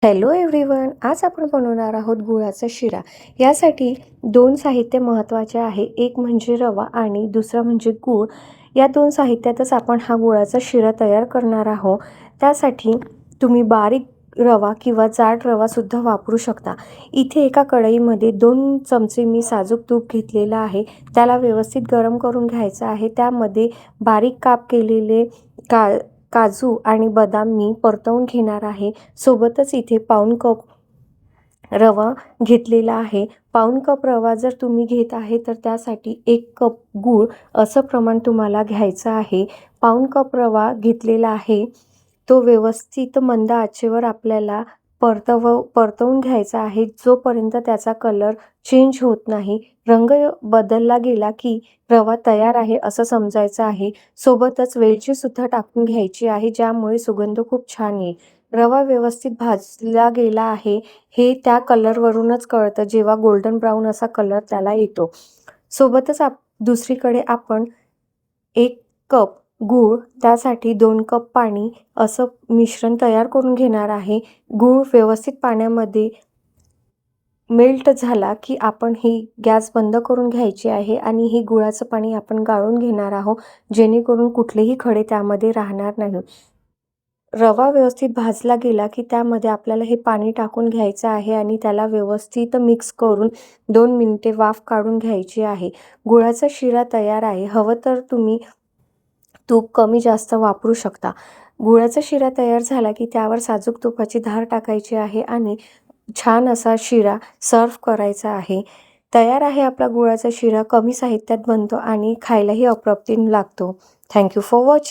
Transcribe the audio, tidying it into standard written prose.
Hello everyone, आज आपण बनवणार आहोत गुळाचा शिरा। यासाठी दोन साहित्य महत्त्वाचे आहे, एक म्हणजे रवा आणि दुसरा म्हणजे गूळ। या दोन साहित्यातच आपण हा गुळाचा शिरा तयार करणार आहोत। त्यासाठी तुम्ही बारीक रवा किंवा जाड रवा सुद्धा वापरू शकता। इथे एका कढईमध्ये 2 चमचे मी साजूक तूप घेतलेला आहे। त्याला व्यवस्थित गरम करून घ्यायचं आहे। त्यामध्ये बारीक काप केलेले काजू आणि बदाम मी परतवून घेणार आहे। सोबतच इथे पाऊण कप रवा घेतलेला आहे। पाऊण कप रवा जर तुम्ही घेत आहे तर त्यासाठी 1 कप गूळ असं प्रमाण तुम्हाला घ्यायचं आहे। पाऊण कप रवा घेतलेला आहे, तो व्यवस्थित मंद आचेवर आपल्याला परतवून घ्यायचा आहे, जोपर्यंत त्याचा कलर चेंज होत नाही। रंग बदलला गेला की रवा तयार आहे असं समजायचं आहे। सोबतच वेलची सुद्धा टाकून घ्यायची आहे, ज्यामुळे सुगंध खूप छान येईल। रवा व्यवस्थित भाजला गेला आहे हे त्या कलरवरूनच कळतं, जेव्हा गोल्डन ब्राऊन असा कलर त्याला येतो। सोबतच दुसरीकडे आपण 1 कप गूळ, त्यासाठी 2 कप पाणी असं मिश्रण तयार करून घेणार आहे। गूळ व्यवस्थित पाण्यामध्ये मेल्ट झाला की आपण ही गॅस बंद करून घ्यायची आहे आणि हे गुळाचं पाणी आपण गाळून घेणार आहोत, जेणेकरून कुठलेही खडे त्यामध्ये राहणार नाहीत। रवा व्यवस्थित भाजला गेला की त्यामध्ये आपल्याला हे पाणी टाकून घ्यायचं आहे आणि त्याला व्यवस्थित मिक्स करून 2 मिनिटे वाफ काढून घ्यायची आहे। गुळाचा शिरा तयार आहे। हवं तर तुम्ही तूप कमी जास्त वापरू शकता। गुळाचा शिरा तयार झाला की त्यावर साजूक तुपाची धार टाकायची आहे आणि छान असा शिरा सर्व्ह करायचा आहे। तयार आहे आपला गुळाचा शिरा। कमी साहित्यात बनतो आणि खायलाही अप्रतिम लागतो। Thank you for watching.